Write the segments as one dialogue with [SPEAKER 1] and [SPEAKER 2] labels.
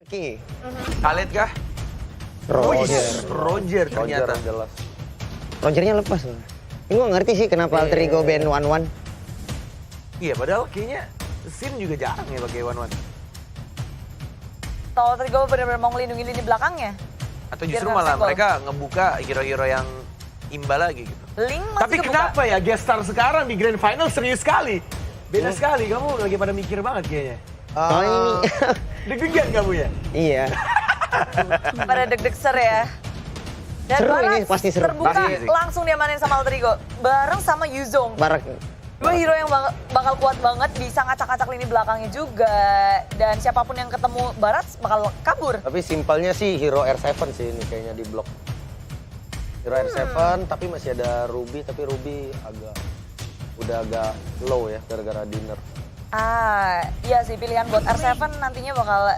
[SPEAKER 1] Oke.
[SPEAKER 2] Khalid kah? Roger ternyata.
[SPEAKER 3] jelas.
[SPEAKER 1] Rogernya lepas loh. Ini gue ngerti sih kenapa Alter Ego band One.
[SPEAKER 2] Iya, padahal kayaknya Sin juga jarang ya pakai One.
[SPEAKER 4] Atau Alter Ego benar-benar mau ngelindungi lini belakangnya.
[SPEAKER 2] Atau
[SPEAKER 4] Biar
[SPEAKER 2] justru
[SPEAKER 4] nggak
[SPEAKER 2] malah
[SPEAKER 4] senggol.
[SPEAKER 2] mereka ngebuka hero-hero yang imba lagi gitu.
[SPEAKER 4] Link masih
[SPEAKER 5] Tapi
[SPEAKER 4] kebuka.
[SPEAKER 5] kenapa ya guest star sekarang di Grand Final serius sekali? Beda sekali, kamu lagi pada mikir banget kayaknya.
[SPEAKER 1] Soalnya ini,
[SPEAKER 5] Deg-degan kamu ya?
[SPEAKER 1] iya.
[SPEAKER 4] Pada deg-deg-ser ya. Dan
[SPEAKER 1] Seru
[SPEAKER 4] Barat
[SPEAKER 1] ini, pasti seru.
[SPEAKER 4] terbuka
[SPEAKER 2] Pasti sih.
[SPEAKER 4] langsung diamanin sama Alter Ego. Bareng sama Yuzong.
[SPEAKER 1] Barak.
[SPEAKER 4] Dua hero yang bakal kuat banget, bisa ngacak-ngacak lini belakangnya juga. Dan siapapun yang ketemu Barat bakal kabur.
[SPEAKER 3] Tapi simpelnya sih Hero R7 sih ini kayaknya di blok. Hero R7 tapi masih ada Ruby, tapi Ruby udah agak low ya gara-gara dinner.
[SPEAKER 4] Iya sih pilihan buat R7 nantinya bakal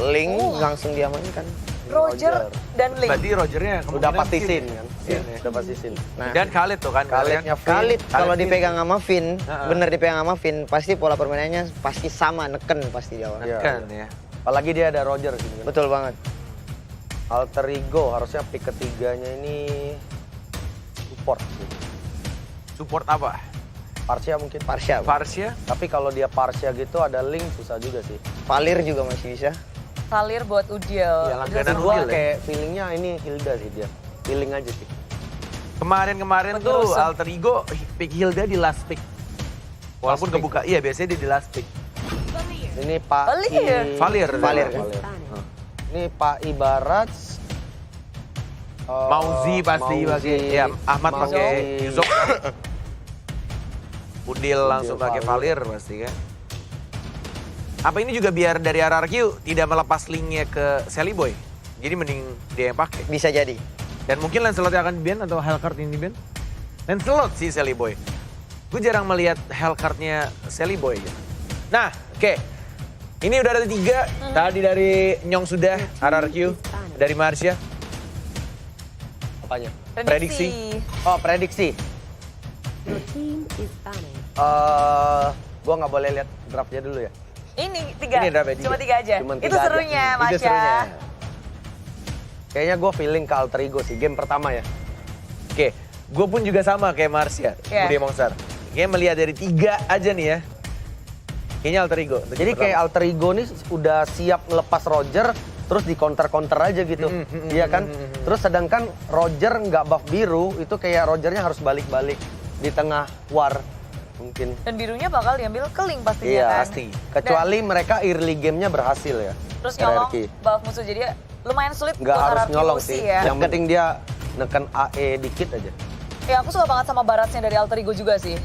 [SPEAKER 1] Link langsung diamankan.
[SPEAKER 4] Roger dan Link.
[SPEAKER 2] Berarti Rogernya
[SPEAKER 3] Udah
[SPEAKER 2] kemungkinan
[SPEAKER 3] pasti
[SPEAKER 2] Sin.
[SPEAKER 3] Sin kan?
[SPEAKER 2] Sin, ya.
[SPEAKER 3] Udah pasti Sin.
[SPEAKER 1] Nah,
[SPEAKER 2] Dan Khalid tuh kan.
[SPEAKER 3] Khalidnya
[SPEAKER 1] Khalid kalau
[SPEAKER 2] Khalid
[SPEAKER 1] dipegang sama Vin,
[SPEAKER 2] Heeh.
[SPEAKER 1] bener dipegang sama Vin, pasti pola permainannya pasti sama, neken pasti di awal.
[SPEAKER 3] Iya.
[SPEAKER 2] Kan ya.
[SPEAKER 3] Apalagi dia ada Roger sih. Kan?
[SPEAKER 1] Betul banget.
[SPEAKER 3] Alter Ego harusnya pick ketiganya ini support sih.
[SPEAKER 2] Support apa?
[SPEAKER 3] Parsia mungkin.
[SPEAKER 1] Parsha.
[SPEAKER 2] Varsya?
[SPEAKER 3] Tapi kalau dia Parsia gitu ada Link susah juga sih.
[SPEAKER 1] Valir juga masih bisa.
[SPEAKER 4] Valir buat Udiel.
[SPEAKER 2] Ya, langganan
[SPEAKER 3] Gua
[SPEAKER 2] Udil ya.
[SPEAKER 3] kayak feelingnya ini Hilda sih dia. Feeling aja sih.
[SPEAKER 2] Kemarin tuh
[SPEAKER 4] Pengerusak.
[SPEAKER 2] Alter Ego pick Hilda di last pick. Walaupun
[SPEAKER 3] Last pick.
[SPEAKER 2] kebuka, iya biasanya dia di last pick.
[SPEAKER 3] Ini Pak
[SPEAKER 4] Valir.
[SPEAKER 2] Valir.
[SPEAKER 1] Valir kan?
[SPEAKER 3] Ini Pak Ibarat.
[SPEAKER 2] Mauzi pasti pakai. Ya, Ahmad
[SPEAKER 3] Mauzi.
[SPEAKER 2] pakai Yuzong. Udil langsung pakai
[SPEAKER 3] Valir.
[SPEAKER 2] Valir pasti kan. Apa ini juga biar dari RRQ tidak melepas linknya ke Sally Boy? Jadi mending dia yang pakai.
[SPEAKER 1] Bisa jadi.
[SPEAKER 2] Dan mungkin Lancelot yang akan di-ban atau Hellcard yang di-ban? Lancelot sih Sally Boy. Gue jarang melihat Hellcard-nya Sally Boy gitu. Nah, oke. Ini udah ada 3. Tadi dari Nyong sudah, RRQ, dari Marsha.
[SPEAKER 3] Apanya?
[SPEAKER 2] Prediksi.
[SPEAKER 3] Oh, prediksi.
[SPEAKER 6] Your team is stunning.
[SPEAKER 3] Gua nggak boleh lihat draftnya dulu ya.
[SPEAKER 4] Ini 3.
[SPEAKER 2] Ini draftnya
[SPEAKER 4] Cuma 3 aja.
[SPEAKER 3] Cuma
[SPEAKER 4] Itu
[SPEAKER 3] 3 aja.
[SPEAKER 4] serunya,
[SPEAKER 2] Itu
[SPEAKER 4] Masya.
[SPEAKER 2] serunya.
[SPEAKER 3] Kayaknya gue feeling ke Alter Ego sih, game pertama ya.
[SPEAKER 2] Oke, gue pun juga sama kayak Marsha,
[SPEAKER 4] Iya.
[SPEAKER 2] Budi Mongsar. Kayaknya melihat dari 3 aja nih ya. Kayaknya Alter Ego. untuk
[SPEAKER 3] Jadi
[SPEAKER 2] game
[SPEAKER 3] kayak
[SPEAKER 2] pertama.
[SPEAKER 3] Alter Ego nih udah siap ngelepas Roger, terus di counter-counter aja gitu. Iya kan? Terus sedangkan Roger nggak buff biru, itu kayak Rogernya harus balik-balik di tengah war mungkin.
[SPEAKER 4] Dan birunya bakal diambil ke Link pastinya
[SPEAKER 3] Iya,
[SPEAKER 4] kan.
[SPEAKER 2] pasti.
[SPEAKER 3] Kecuali mereka early gamenya berhasil ya.
[SPEAKER 4] Terus nyolong
[SPEAKER 3] RRQ.
[SPEAKER 4] buff musuh jadi lumayan sulit
[SPEAKER 3] Nggak
[SPEAKER 4] buat
[SPEAKER 3] harus
[SPEAKER 4] RRQ
[SPEAKER 3] nyolong
[SPEAKER 4] sih
[SPEAKER 3] sih.
[SPEAKER 4] ya.
[SPEAKER 3] Yang penting dia neken AE dikit aja.
[SPEAKER 4] Ya aku suka banget sama baratnya dari Alter Ego juga sih.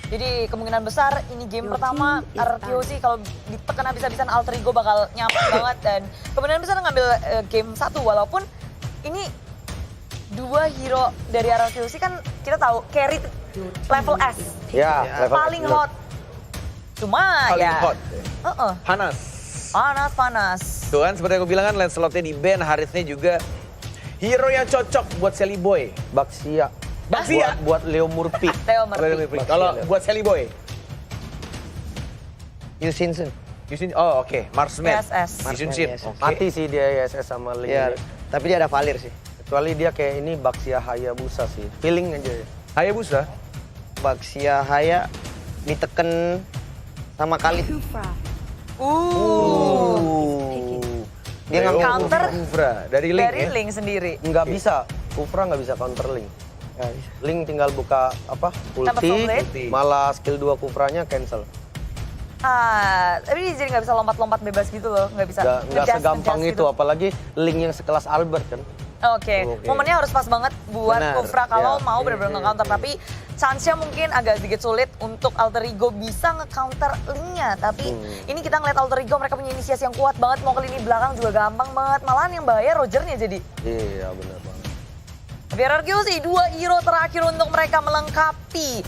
[SPEAKER 4] Jadi kemungkinan besar ini game
[SPEAKER 6] Your
[SPEAKER 4] pertama
[SPEAKER 6] team is
[SPEAKER 4] RRQ
[SPEAKER 6] done.
[SPEAKER 4] sih kalau ditekan habis-habisan Alter Ego bakal nyaman banget dan kemungkinan besar ngambil game 1 walaupun ini 2 hero dari RRQ sih kan kita tahu carry level S
[SPEAKER 3] Ya, level
[SPEAKER 4] paling
[SPEAKER 3] S.
[SPEAKER 4] hot. Cuma
[SPEAKER 2] Paling
[SPEAKER 4] ya
[SPEAKER 2] hot.
[SPEAKER 4] panas
[SPEAKER 2] Panas.
[SPEAKER 4] panas.
[SPEAKER 2] Tuh kan seperti aku bilang kan Lancelotnya di-ban, Harithnya juga hero yang cocok buat Sally Boy.
[SPEAKER 3] Baxia.
[SPEAKER 2] Baxia?
[SPEAKER 3] Buat Leo Murphy.
[SPEAKER 4] Theo Murphy.
[SPEAKER 2] Kalau buat Sally Boy,
[SPEAKER 1] Yusinsun.
[SPEAKER 2] Yusin, oh oke, Marksman.
[SPEAKER 4] PSS.
[SPEAKER 2] Yusin
[SPEAKER 1] Marksman,
[SPEAKER 2] Shin.
[SPEAKER 1] yes.
[SPEAKER 2] Oke.
[SPEAKER 3] Mati sih dia ISS sama Link
[SPEAKER 1] Iya,
[SPEAKER 3] ini.
[SPEAKER 1] tapi dia ada Valir sih.
[SPEAKER 3] Kecuali dia kayak ini Baxia Hayabusa sih. Feeling aja ya.
[SPEAKER 2] Hayabusa.
[SPEAKER 1] Baxia Haya diteken sama Khalid.
[SPEAKER 6] Kufra.
[SPEAKER 1] Dia
[SPEAKER 2] Leo
[SPEAKER 1] ngambil
[SPEAKER 4] Counter
[SPEAKER 2] Kufra dari Link
[SPEAKER 4] dari
[SPEAKER 2] ya.
[SPEAKER 4] Link sendiri.
[SPEAKER 3] Nggak bisa. Kufra nggak bisa counter Link.
[SPEAKER 1] Nggak bisa.
[SPEAKER 3] Link tinggal buka apa?
[SPEAKER 4] Tambah
[SPEAKER 3] Ulti,
[SPEAKER 4] full blade.
[SPEAKER 3] malah skill 2 Kufranya cancel.
[SPEAKER 4] Tapi dia jadi nggak bisa lompat-lompat bebas gitu loh, nggak bisa.
[SPEAKER 3] Nggak
[SPEAKER 4] ngejas-
[SPEAKER 3] segampang
[SPEAKER 4] ngejas
[SPEAKER 3] itu,
[SPEAKER 4] gitu.
[SPEAKER 3] apalagi Link yang sekelas Albert kan.
[SPEAKER 4] Oke,
[SPEAKER 3] Oke.
[SPEAKER 4] momennya harus pas banget buat
[SPEAKER 1] Benar,
[SPEAKER 4] Kufra kalau
[SPEAKER 3] ya.
[SPEAKER 4] mau benar-benar nge-counter. Tapi chance-nya mungkin agak sedikit sulit untuk Alter Ego bisa nge-counter Link-nya. Tapi ini kita ngeliat Alter Ego mereka punya inisiasi yang kuat banget, mau ke lini belakang juga gampang banget. Malahan yang bahaya Rogernya jadi.
[SPEAKER 3] Iya benar banget.
[SPEAKER 4] Tapi RRQ sih 2 hero terakhir untuk mereka melengkapi.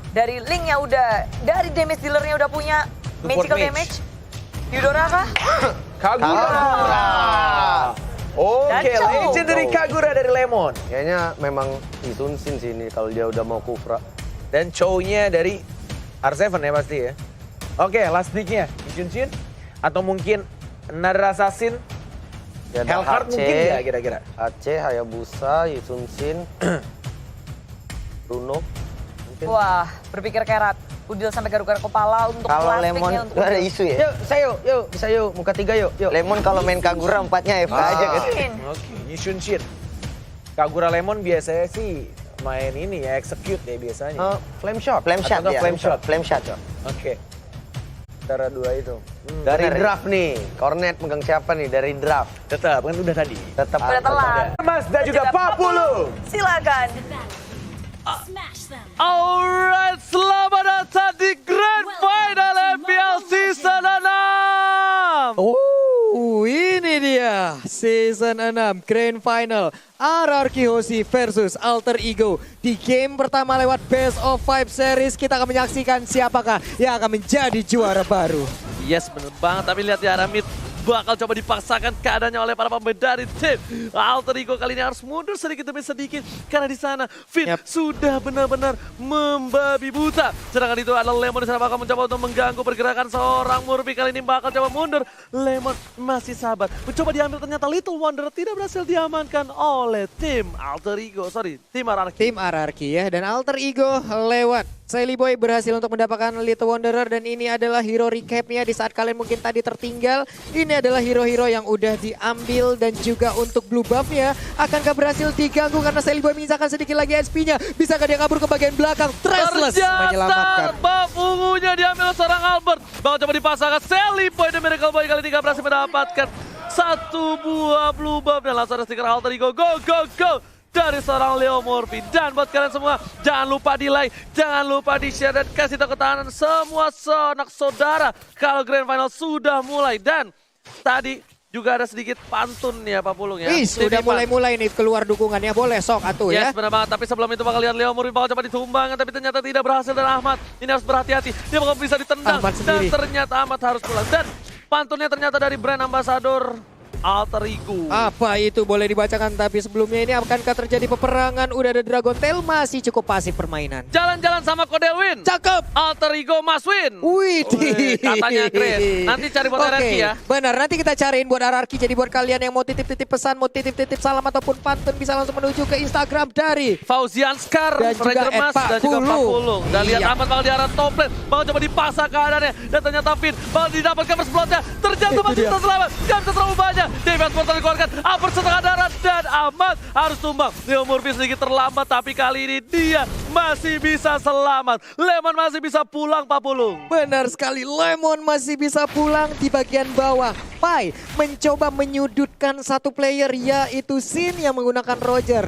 [SPEAKER 4] Dari Link-nya udah, dari damage dealer-nya udah punya
[SPEAKER 2] Support
[SPEAKER 4] magical
[SPEAKER 2] mage.
[SPEAKER 4] damage. Yudora kah?
[SPEAKER 2] Kagura. Oke,
[SPEAKER 4] Dan Chow.
[SPEAKER 2] legendary Kagura dari Lemon.
[SPEAKER 3] Kayaknya memang Isunsin sih ini kalau dia udah mau Kufra.
[SPEAKER 2] Dan Chow-nya dari R7 ya pasti ya. Oke, last pick-nya Yusin Shin atau mungkin Another Assassin
[SPEAKER 3] Ya, ada
[SPEAKER 2] Hellcurt
[SPEAKER 3] HC,
[SPEAKER 2] mungkin nggak kira-kira?
[SPEAKER 3] HC, Hayabusa, Yusun Shin, Bruno. Mungkin.
[SPEAKER 4] Wah, berpikir kayak Udil sampai garuk-garuk kepala untuk
[SPEAKER 1] Kalau
[SPEAKER 4] plastiknya
[SPEAKER 1] Lemon
[SPEAKER 4] untuk
[SPEAKER 1] itu ada
[SPEAKER 4] Udil.
[SPEAKER 1] isu ya.
[SPEAKER 3] Yuk, bisa yuk, muka 3 yuk.
[SPEAKER 1] Lemon kalau main Kagura 4-nya FK aja kan.
[SPEAKER 4] Mungkin.
[SPEAKER 2] Oke, Yusun Shin. Kagura Lemon biasanya sih main ini ya, execute ya biasanya.
[SPEAKER 3] Flame Shot.
[SPEAKER 1] Flame shot
[SPEAKER 2] Atau
[SPEAKER 1] ya.
[SPEAKER 2] flame shot.
[SPEAKER 1] Flame shot.
[SPEAKER 2] Oke. Antara dua itu.
[SPEAKER 3] Dari
[SPEAKER 1] bener.
[SPEAKER 3] draft nih, Cornet megang siapa nih dari draft?
[SPEAKER 2] Tetap, kan udah tadi.
[SPEAKER 3] Tetap
[SPEAKER 4] Udah telat.
[SPEAKER 2] Mas dan juga Pak Pulu.
[SPEAKER 4] Silakan.
[SPEAKER 7] Alright, selamat datang di Grand Final MPL Season 6.
[SPEAKER 8] Ini dia Season 6 Grand Final RRQ Hoshi versus Alter Ego. Di game pertama lewat Best of 5 Series kita akan menyaksikan siapakah yang akan menjadi juara baru.
[SPEAKER 7] Yes, bener banget. Tapi lihat ya, Aramid bakal coba dipaksakan keadaannya oleh para pemain dari tim Alter Ego. Kali ini harus mundur sedikit demi sedikit karena di sana Finn sudah benar-benar membabi buta. Sedangkan itu adalah Lemon di sana bakal mencoba untuk mengganggu pergerakan seorang Murphy. Kali ini bakal coba mundur. Lemon masih sabar, mencoba diambil, ternyata Little Wonder tidak berhasil diamankan oleh tim Alter Ego. Tim RRQ.
[SPEAKER 8] Tim RRQ ya, dan Alter Ego lewat Silly Boy berhasil untuk mendapatkan Little Wanderer, dan ini adalah hero recapnya di saat kalian mungkin tadi tertinggal. Ini adalah hero-hero yang udah diambil, dan juga untuk blue buff-nya akankah berhasil diganggu karena Silly Boy menyisakan sedikit lagi SP-nya. Bisakah dia kabur ke bagian belakang? Trestless menyelamatkan.
[SPEAKER 7] Buff ungunya diambil seorang Albert. Bakal coba dipasangkan Silly Boy dan Miracle Boy kali ini gak berhasil mendapatkan satu buah blue buff, dan langsung ada stiker Alter Ego. Go, go, go! Dari seorang Leo Murphy. Dan buat kalian semua, jangan lupa di like, jangan lupa di share, dan kasih tahu ke tahanan semua sanak saudara kalau Grand Final sudah mulai. Dan tadi juga ada sedikit pantun ya Pak Pulung ya.
[SPEAKER 8] Sudah mulai-mulai nih keluar dukungannya, boleh sok atuh ya.
[SPEAKER 7] Yes, benar banget. Tapi sebelum itu bakal lihat Leo Murphy bakal coba ditumbangkan, tapi ternyata tidak berhasil. Dan Ahmad ini harus berhati-hati, dia bakal bisa ditendang.
[SPEAKER 8] Ahmad
[SPEAKER 7] Dan
[SPEAKER 8] sendiri.
[SPEAKER 7] ternyata Ahmad harus pulang. Dan pantunnya ternyata dari brand ambassador Alter Ego.
[SPEAKER 8] Apa itu boleh dibacakan, tapi sebelumnya ini akankah terjadi peperangan? Udah ada Dragon Tail, masih cukup pasif permainan.
[SPEAKER 7] Jalan-jalan sama Kodel win.
[SPEAKER 8] Cakep.
[SPEAKER 7] Alter Ego must win.
[SPEAKER 8] Wih,
[SPEAKER 7] Katanya Chris. Nanti cari buat RRQ ya.
[SPEAKER 8] Benar, nanti kita cariin buat RRQ. Jadi buat kalian yang mau titip-titip pesan, mau titip-titip salam ataupun pantun, bisa langsung menuju ke Instagram dari
[SPEAKER 7] Fauzian Skar,
[SPEAKER 8] dan juga
[SPEAKER 7] Ranger Mas, dan juga Pak Pulung. Dan lihat
[SPEAKER 8] Iya.
[SPEAKER 7] Ahmad bakal di arah top lane, bakal coba dipaksa keadaannya. Dan ternyata Finn bakal didapatkan first blood-nya. Terjatuh masih bisa selamat, gak bisa terlalu banyak. Defense portal dikeluarkan, Upper setengah darah, dan Ahmad harus tumbang. Leo Murphy sedikit terlambat, tapi kali ini dia masih bisa selamat. Lemon masih bisa pulang, Pak Pulung.
[SPEAKER 8] Benar sekali, Lemon masih bisa pulang di bagian bawah. Pai mencoba menyudutkan satu player, yaitu Sin yang menggunakan Roger.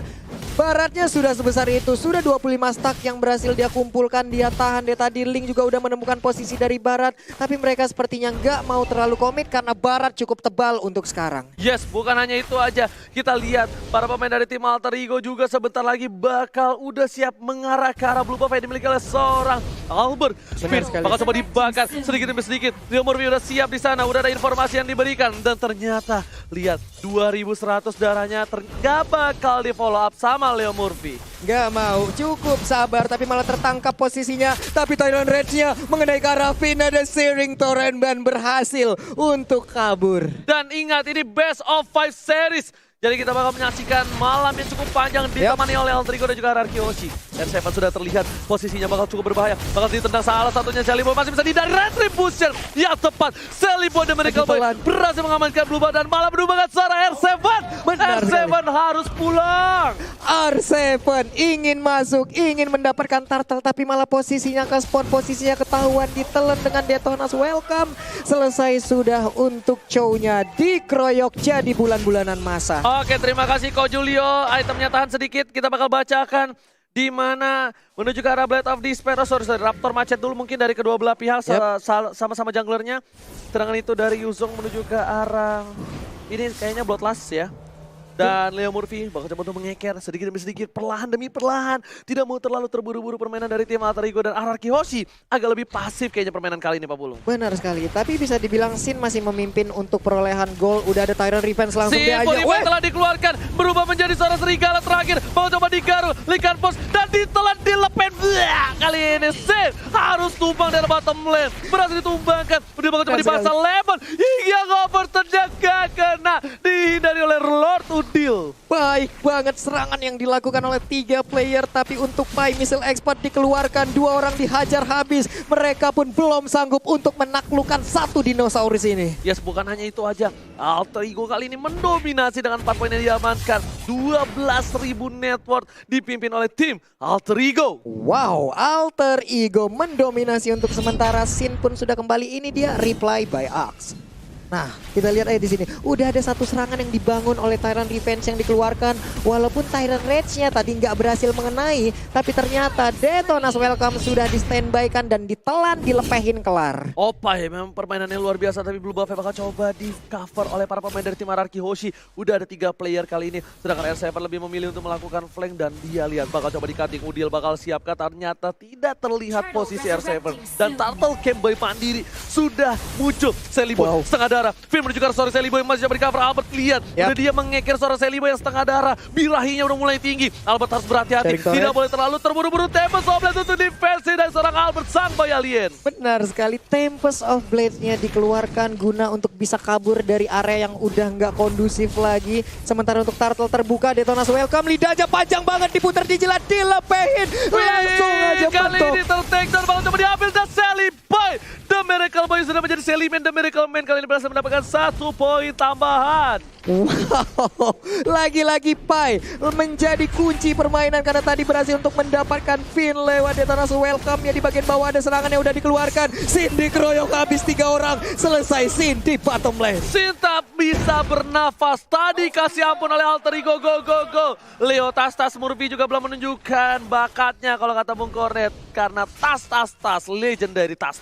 [SPEAKER 8] Baratnya sudah sebesar itu, sudah 25 stack yang berhasil dia kumpulkan, dia tahan. Dia tadi Link juga udah menemukan posisi dari Barat, tapi mereka sepertinya nggak mau terlalu komit karena Barat cukup tebal untuk sekarang.
[SPEAKER 7] Yes, bukan hanya itu aja. Kita lihat para pemain dari tim Alter Ego juga sebentar lagi bakal udah siap mengarah ke arah blue buff yang dimiliki oleh seorang Albert. Spin
[SPEAKER 8] sekali.
[SPEAKER 7] bakal coba dibakar sedikit demi sedikit. Leo Murphy udah siap di sana, udah ada informasi yang diberikan. Dan ternyata lihat 2100 darahnya gak bakal di follow up sama Leo Murphy.
[SPEAKER 8] Gak mau, cukup sabar, tapi malah tertangkap posisinya. Tapi Thailand Rage-nya mengenai ke arah Finn, ada Searing Torrent Ban berhasil untuk kabur.
[SPEAKER 7] Dan ingat, ini Best of 5 Series. Jadi kita bakal menyaksikan malam yang cukup panjang ditemani oleh Alter Ego dan juga RRQ Hoshi. Dan Seven sudah terlihat posisinya bakal cukup berbahaya. Bakal ditendang salah satunya Silly Boy, masih bisa dihindari Retribution. Yang tepat, Silly Boy dan Miracle Boy berhasil mengamankan Blue Buff dan malah menumbangkan seorang R7.
[SPEAKER 8] Benar
[SPEAKER 7] R7 harus pulang.
[SPEAKER 8] R7 ingin masuk, ingin mendapatkan turtle, tapi malah posisinya ke spawn, posisinya ketahuan, ditelan dengan Detonas welcome. Selesai sudah untuk show-nya, dikeroyok jadi bulan-bulanan masa.
[SPEAKER 7] Oke, terima kasih Ko Julio. Itemnya tahan sedikit, kita bakal bacakan. Di mana menuju ke arah Blade of Despair. Sorry, Raptor macet dulu mungkin dari kedua belah pihak. Sama-sama junglernya. Serangan itu dari Yuzong menuju ke arah... Ini kayaknya Bloodlust ya. Dan Leo Murphy bakal coba untuk mengeker sedikit demi sedikit, perlahan demi perlahan. Tidak mau terlalu terburu-buru permainan dari tim Alter Ego dan RRQ Hoshi. Agak lebih pasif kayaknya permainan kali ini Pak Pulung.
[SPEAKER 8] Benar sekali, tapi bisa dibilang Sin masih memimpin untuk perolehan gol. Udah ada Tyrant Revenge langsung
[SPEAKER 7] Si
[SPEAKER 8] dia aja.
[SPEAKER 7] Body telah dikeluarkan, berubah menjadi seorang serigala terakhir. Mau coba digaru, Likan Post, dan ditelan, dilepaskan. campaign. Kali ini Sin harus tumbang dari bottom lane. Berhasil ditumbangkan. Udah banget coba dipasang Lemon. Hingga ngoper terjaga kena. Dihindari oleh Lord Udil.
[SPEAKER 8] Baik banget serangan yang dilakukan oleh 3 player. Tapi untuk Pai, missile expert dikeluarkan. 2 orang dihajar habis. Mereka pun belum sanggup untuk menaklukkan satu dinosaurus ini.
[SPEAKER 7] Yes, bukan hanya itu aja. Alter Ego kali ini mendominasi dengan 4 poin yang diamankan. 12.000 net worth dipimpin oleh tim Alter Ego.
[SPEAKER 8] Wow, Alter Ego mendominasi untuk sementara. Sin pun sudah kembali. Ini dia reply by Axe. Nah, kita lihat aja di sini. Udah ada satu serangan yang dibangun oleh Tyrant Revenge yang dikeluarkan. Walaupun Tyrant Rage-nya tadi nggak berhasil mengenai, tapi ternyata Detonas Welcome sudah di standby kan dan ditelan, dilepehin kelar.
[SPEAKER 7] Opa ya, memang permainannya luar biasa, tapi Blue Buff bakal coba di cover oleh para pemain dari tim Araki Hoshi. Udah ada 3 player kali ini, sedangkan R7 lebih memilih untuk melakukan flank dan dia lihat bakal coba di cutting. Udil bakal siapkan, ternyata tidak terlihat posisi R7 dan Turtle Camp Boy Pandiri sudah muncul. Sally Boy setengah darah. Finn menuju ke arah Sally Boy, masih coba di cover. Albert lihat, udah dia mengeker suara Sally Boy yang setengah darah. Birahinya udah mulai tinggi. Albert harus berhati-hati, tidak boleh terlalu terburu-buru. Tempest of Blade untuk defense dari seorang Albert sang boy alien.
[SPEAKER 8] Benar sekali, Tempest of Blades-nya dikeluarkan guna untuk bisa kabur dari area yang udah nggak kondusif lagi. Sementara untuk Turtle terbuka, Detonas Welcome, lidahnya panjang banget, diputar, dijilat, dilepehin. Langsung aja
[SPEAKER 7] kali
[SPEAKER 8] bentuk.
[SPEAKER 7] ini ter-takedown, bakal coba diambil dan Sally Boy. The Miracle Boy sudah menjadi Sally Man. The Miracle Man kali ini berhasil mendapatkan 1 poin tambahan.
[SPEAKER 8] Wow, lagi-lagi Pai menjadi kunci permainan karena tadi berhasil untuk mendapatkan pin lewat Detonas Welcome. Ya di bagian bawah ada serangan yang udah dikeluarkan. Sin dikeroyok habis 3 orang. Selesai Sin di bottom lane.
[SPEAKER 7] Sin tak bisa bernafas. Tadi kasih ampun oleh Alter Ego. Go. Leo Tas Murphy juga belum menunjukkan bakatnya kalau kata Bung Kornet. Karena Tas legendary Tas.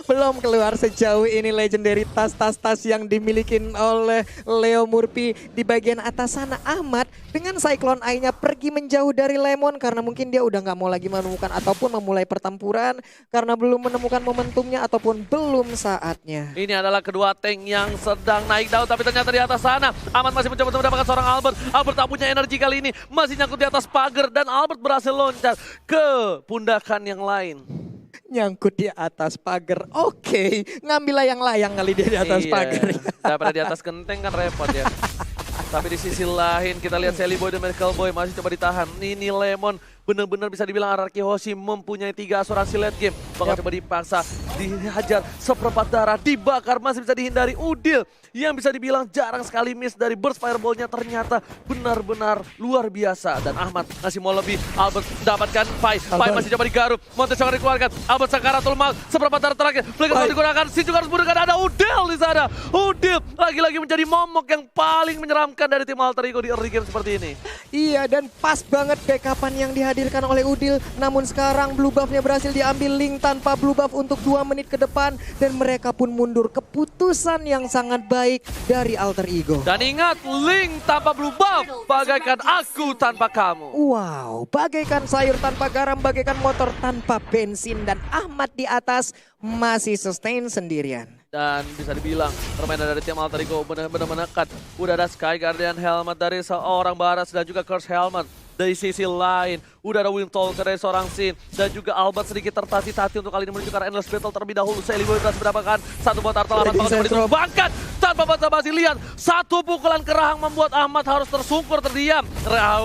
[SPEAKER 8] Belum keluar sejauh ini legendary tas yang dimiliki oleh Leo Murphy. Di bagian atas sana Ahmad dengan Cyclone Eye-nya pergi menjauh dari Lemon karena mungkin dia udah nggak mau lagi menemukan ataupun memulai pertempuran karena belum menemukan momentumnya ataupun belum saatnya.
[SPEAKER 7] Ini adalah kedua tank yang sedang naik daun, tapi ternyata di atas sana Ahmad masih mencoba untuk mendapatkan seorang Albert. Albert tak punya energi kali ini, masih nyangkut di atas pagar dan Albert berhasil loncat ke pundakan yang lain.
[SPEAKER 8] Nyangkut di atas pagar. Oke, ngambil layang-layang kali dia di atas pagar.
[SPEAKER 7] Daripada di atas genteng kan repot ya. Tapi di sisi lain kita lihat Sally Boy dan Miracle Boy masih coba ditahan. Ini Lemon benar-benar bisa dibilang Araki Hoshi mempunyai 3 asuransi late game. Bakal coba dipaksa, dihajar seperempat darah, dibakar, masih bisa dihindari. Udil yang bisa dibilang jarang sekali miss dari burst fireball-nya ternyata benar-benar luar biasa. Dan Ahmad masih mau lebih. Albert dapatkan Pai masih coba digaruk. Montes yang dikeluarkan. Albert Sakaratul Maut seperempat darah terakhir. Flicker mau digunakan, Si juga harus menggunakan. Ada Udil di sana. Udil lagi-lagi menjadi momok yang paling menyeramkan dari tim Alter Ego di early game seperti ini.
[SPEAKER 8] Iya, dan pas banget backupan yang dihadirkan oleh Udil. Namun sekarang blue buff-nya berhasil diambil Link tanpa blue buff untuk 2 menit ke depan. Dan mereka pun mundur. Keputusan yang sangat baik dari Alter Ego.
[SPEAKER 7] Dan ingat, Link tanpa blue buff bagaikan aku tanpa kamu.
[SPEAKER 8] Wow, bagaikan sayur tanpa garam, bagaikan motor tanpa bensin. Dan Ahmad di atas masih sustain sendirian.
[SPEAKER 7] Dan bisa dibilang permainan dari tim Alter Ego benar-benar menekan. Udah ada Sky Guardian Helmet dari seorang Baras dan juga Curse Helmet. Dari sisi lain, udah ada Windtalker dari seorang Sin. Dan juga Albert sedikit tertati-tati untuk kali ini menuju ke arah Endless Battle terlebih dahulu. Sally Boy berhasil mendapatkan 1 buat Turtle. Ahmad bakal coba ditumbangkan tanpa basa-basi. Lihat, 1 pukulan kerahang membuat Ahmad harus tersungkur terdiam.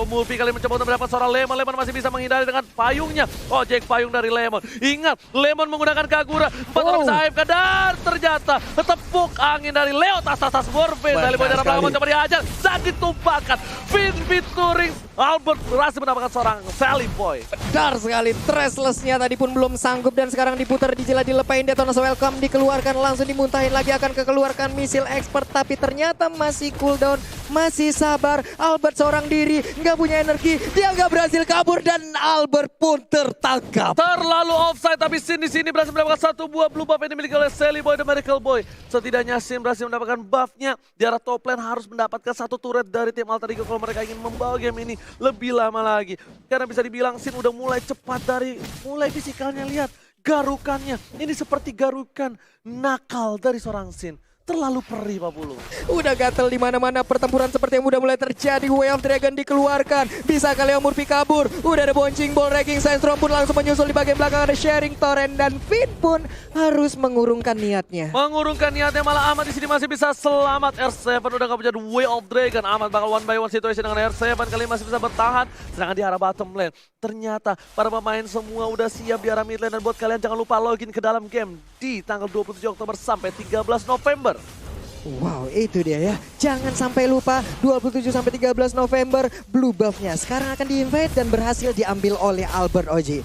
[SPEAKER 7] Murphy kali mencoba untuk mendapat seorang Lemon. Lemon masih bisa menghindari dengan payungnya. Ojek payung dari Lemon. Ingat, Lemon menggunakan Kagura. 4 orang bisa AFK dan ternyata tepuk angin dari Leo Tas Murphy. Sally Boy dalam belakang mencoba dihajar dan ditumbangkan. Finn featuring Albert berhasil mendapatkan seorang Sally Boy.
[SPEAKER 8] Benar sekali, Trashless-nya tadi pun belum sanggup dan sekarang diputar, dijilat, dilepain. Detonas Welcome dikeluarkan, langsung dimuntahin lagi, akan kekeluarkan missile expert. Tapi ternyata masih cooldown, masih sabar. Albert seorang diri, nggak punya energi, dia nggak berhasil kabur dan Albert pun tertangkap.
[SPEAKER 7] Terlalu offside, tapi Sin di sini berhasil mendapatkan 1 buah blue buff yang dimiliki oleh Sally Boy dan Miracle Boy. Setidaknya Sin berhasil mendapatkan buff-nya. Di arah top lane harus mendapatkan 1 turret dari tim Alter Ego kalau mereka ingin membawa game ini lebih lama lagi. Karena bisa dibilang Sin udah mulai cepat dari mulai fisikalnya, lihat garukannya. Ini seperti garukan nakal dari seorang Sin. terlalu perih Pak Pulu.
[SPEAKER 8] Udah gatel di mana-mana, pertempuran seperti yang udah mulai terjadi. Way of Dragon dikeluarkan. Bisa kali Leo Murphy kabur. Udah ada bouncing ball, Raging Sandstorm pun langsung menyusul di bagian belakang. Ada Sharing Torrent dan Finn pun harus mengurungkan niatnya.
[SPEAKER 7] Mengurungkan niatnya, malah Ahmad di sini masih bisa selamat. R7 udah gak punya Way of Dragon. Ahmad bakal one by one situation dengan R7 kali ini masih bisa bertahan. Sedangkan di arah bottom lane, ternyata para pemain semua udah siap di arah mid lane. Dan buat kalian jangan lupa login ke dalam game di tanggal 27 Oktober sampai 13 November.
[SPEAKER 8] Wow, itu dia ya. Jangan sampai lupa 27 sampai 13 November blue buff-nya sekarang akan di-invade dan berhasil diambil oleh Albert Oji.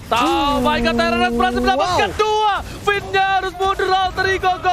[SPEAKER 7] Baikkan Tyrant berhasil mendapatkan dua. Finnya harus mundur, Alter Ego, go.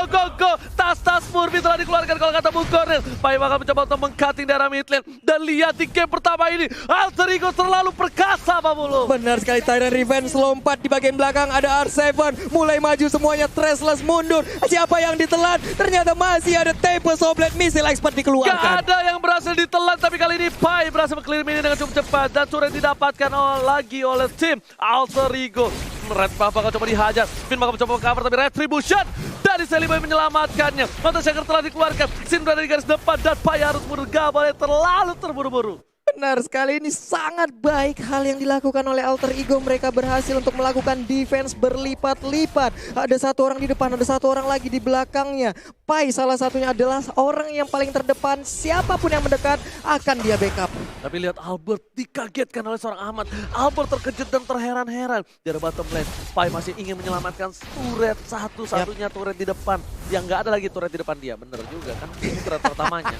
[SPEAKER 7] Tas Murphy telah dikeluarkan kalau kata Bung Cornel. Pai bakal mencoba untuk meng-cutting darah mid lane. Dan lihat di game pertama ini, Alter Ego terlalu perkasa Pak Bulu.
[SPEAKER 8] Benar sekali, Tyrant Revenge lompat di bagian belakang. Ada R7 mulai maju semuanya, Trestless mundur. Siapa yang ditelan? Ternyata masih ada Tempest of Blade Missile Expert dikeluarkan.
[SPEAKER 7] Gak ada yang berhasil ditelan, tapi kali ini Pai berhasil meng-clear mini dengan cukup cepat. Dan turret didapatkan lagi oleh tim Alter Ego. Red Buff bakal coba dihajar. Finn bakal mencoba cover, tapi Retribution dari Celiboy menyelamatkannya. Mantan Shaker telah dikeluarkan. Sin berada di garis depan dan Pai harus mundur. Gak boleh terlalu terburu-buru.
[SPEAKER 8] Benar sekali, ini sangat baik hal yang dilakukan oleh Alter Ego. Mereka berhasil untuk melakukan defense berlipat-lipat. Ada satu orang di depan, ada satu orang lagi di belakangnya. Pai salah satunya adalah orang yang paling terdepan. Siapapun yang mendekat akan dia backup.
[SPEAKER 7] Tapi lihat Albert dikagetkan oleh seorang Ahmad. Albert terkejut dan terheran-heran. Dari bottom lane, Pai masih ingin menyelamatkan turret satu-satunya turret di depan. Yang nggak ada lagi turret di depan dia. Bener juga kan, ini turret pertamanya.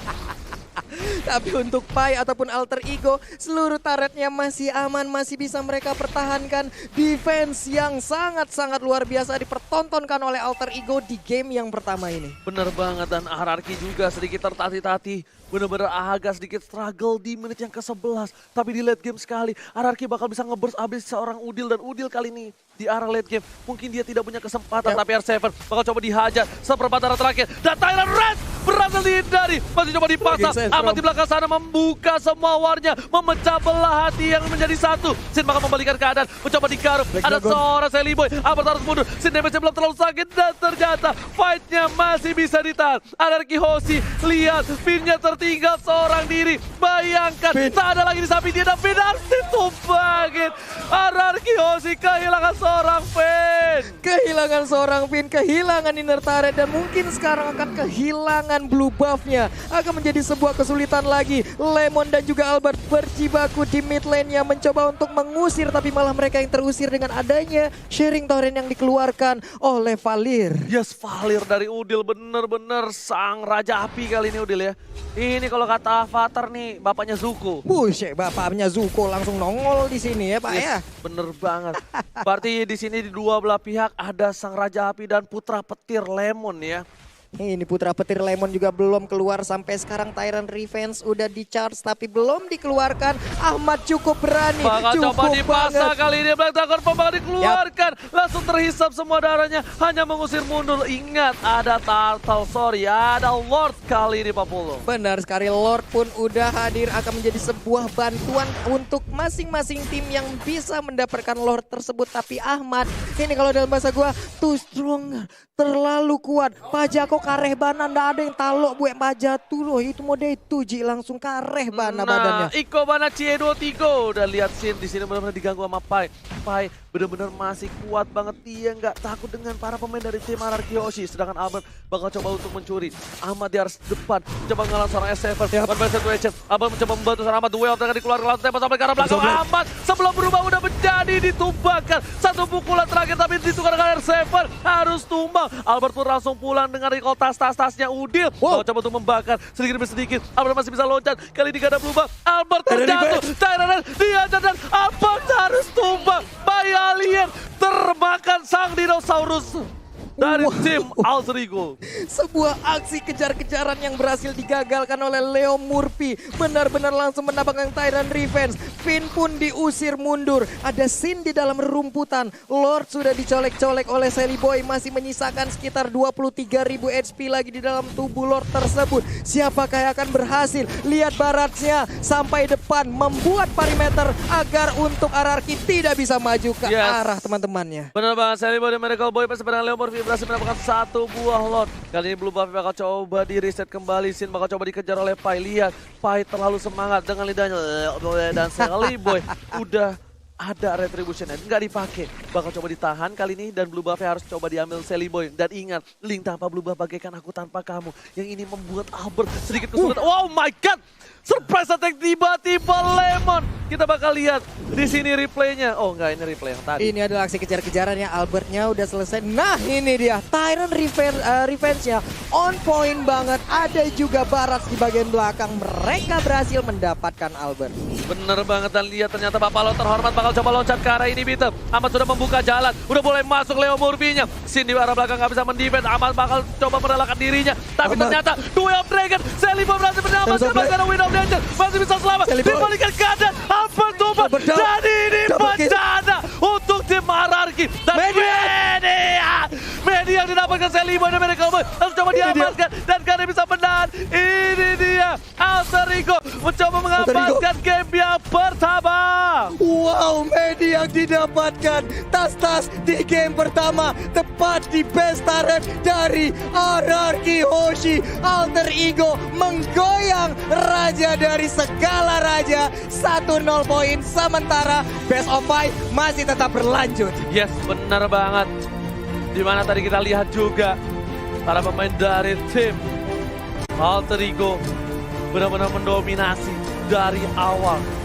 [SPEAKER 8] Tapi untuk Pai ataupun Alter Ego, seluruh turretnya masih aman, masih bisa mereka pertahankan. Defense yang sangat-sangat luar biasa dipertontonkan oleh Alter Ego di game yang pertama ini.
[SPEAKER 7] Bener banget, dan Hierarchy juga sedikit tertatih-tatih. Bener-bener agak sedikit struggle di menit yang ke-11. Tapi di late game sekali, Hierarchy bakal bisa nge-burst abis seorang Udil. Dan Udil kali ini di arah late game, mungkin dia tidak punya kesempatan. Tapi R7 bakal coba dihajar seperempat arah terakhir. Dan Tyrant Red berhasil dihindari. Masih coba dipaksa. Ahmad di belakang sana membuka semua warnya. Memecah belah hati yang menjadi satu. Sin bakal membalikan keadaan. Mencoba dikaruh. Ada seorang Celiboy. Ahmad harus mundur. Sin damage belum terlalu sakit. Dan ternyata fight-nya masih bisa ditahan. Hierarchy Hoshi. Lihat. Finnya tertinggal seorang diri. Bayangkan. Tak ada lagi di samping dia. Dan Fin harus ditumbangin. Hierarchy Hoshi kehilangan seorang Fin.
[SPEAKER 8] Kehilangan seorang Finn, kehilangan inner turret, dan mungkin sekarang akan kehilangan blue buff-nya. Akan menjadi sebuah kesulitan lagi. Lemon dan juga Albert berjibaku di mid lane-nya mencoba untuk mengusir, tapi malah mereka yang terusir dengan adanya Sharing Torrent yang dikeluarkan oleh Valir.
[SPEAKER 7] Yes, Valir dari Udil bener-bener sang raja api kali ini Udil ya. Ini kalau kata Avatar nih, bapaknya Zuko.
[SPEAKER 8] Buset, bapaknya Zuko langsung nongol di sini ya Pak ya.
[SPEAKER 7] Bener banget. Berarti di sini di dua belah pihak ada sang raja api dan putra petir Lemon ya.
[SPEAKER 8] Ini putra petir Lemon juga belum keluar sampai sekarang. Tyrant Revenge udah di charge tapi belum dikeluarkan. Ahmad cukup berani,
[SPEAKER 7] Bakal
[SPEAKER 8] cukup
[SPEAKER 7] coba dipaksa
[SPEAKER 8] banget.
[SPEAKER 7] kali ini. Black Dragon bakal dikeluarkan. Langsung terhisap semua darahnya. Hanya mengusir mundur. Ingat ada Turtle, sorry ada Lord kali ini Pak Polo.
[SPEAKER 8] Benar sekali, Lord pun udah hadir, akan menjadi sebuah bantuan untuk masing-masing tim yang bisa mendapatkan Lord tersebut. Tapi Ahmad, ini kalau dalam bahasa gua, too strong, terlalu kuat. Pajako kareh bana, ndak ada yang talok buat Pajatu loh. Itu mode itu Ji, langsung kareh bana badannya.
[SPEAKER 7] Iko Bana CE23 udah lihat Sin di sini benar-benar diganggu sama Pai. Pai benar-benar masih kuat banget, dia nggak takut dengan para pemain dari tim Hierarchy Hoshi. Sedangkan Albert bakal coba untuk mencuri. Ahmad di arah depan, coba ngelawan seorang S7. One by situation, Albert mencoba membantu seorang Ahmad. Duel dengan dikeluarkan langsung tembak sampai ke arah belakang. Ahmad sebelum berubah udah menjadi ditumbangkan. Satu pukulan terakhir tapi ditukar dengan R7. Harus tumbang. Albert pun langsung pulang dengan recall tas-tasnya Udil. Bakal coba untuk membakar sedikit demi sedikit. Albert masih bisa loncat. Kali ini gak ada berubah. Albert terjatuh. Tyrant dihajar dan Albert harus tumbang. By Alien termakan sang dinosaurus dari tim Alter Ego.
[SPEAKER 8] Sebuah aksi kejar-kejaran yang berhasil digagalkan oleh Leo Murphy. Benar-benar langsung mendapatkan Tyrant Revenge. Finn pun diusir mundur. Ada Sin di dalam rerumputan. Lord sudah dicolek-colek oleh Celiboy. Masih menyisakan sekitar 23.000 HP lagi di dalam tubuh Lord tersebut. Siapakah yang akan berhasil? Lihat baratnya sampai depan. Membuat perimeter agar untuk Hierarchy tidak bisa maju ke arah teman-temannya.
[SPEAKER 7] Benar banget, Celiboy dan Miracle Boy bersama dengan Leo Murphy berhasil mendapatkan 1 buah lot. Kali ini Blue Buffy bakal coba di reset kembali. Sin bakal coba dikejar oleh Pai. Lihat, Pai terlalu semangat dengan lidahnya. Dan Seliboy udah ada retribution-nya, nggak dipakai. Bakal coba ditahan kali ini dan Blue Buffy harus coba diambil Seliboy. Dan ingat, Link tanpa Blue Buff bagaikan aku tanpa kamu. Yang ini membuat Albert sedikit kesulitan. Oh my god! Surprise attack tiba-tiba Lemon. Kita bakal lihat di sini replaynya. Oh enggak, ini replay yang tadi.
[SPEAKER 8] Ini adalah aksi kejar-kejarannya, Albertnya udah selesai. Nah ini dia, Tyrant revenge-nya on point banget. Ada juga Barats di bagian belakang. Mereka berhasil mendapatkan Albert.
[SPEAKER 7] Bener banget, dan lihat ternyata Bapak Lo terhormat bakal coba loncat ke arah ini Bitem. Ahmad sudah membuka jalan, udah boleh masuk Leo Murphy-nya. Sin di arah belakang nggak bisa mendefend. Ahmad bakal coba merelakan dirinya. Tapi ternyata Duel of Dragon, Seliboy berhasil menyelamatkan karena Win of Danger. Masih bisa selamat, dibalikan keadaan. Albert Tuban, jadi ini bencana untuk tim Ararki. Dan Media yang didapatkan Seliboy dan Medical Boy harus coba diamankan. Dan karena bisa menahan, ini dia Alter Ego mencoba mengamankan game yang pertama.
[SPEAKER 8] Wow, Media yang didapatkan tas-tas di game pertama. Tepat di best Tyrant dari RRQ Hoshi. Alter Ego menggoyang raja dari segala raja. 1-0 poin, sementara best of 5 masih tetap berlanjut.
[SPEAKER 7] Yes, benar banget. Dimana tadi kita lihat juga para pemain dari tim Alter Ego benar-benar mendominasi dari awal.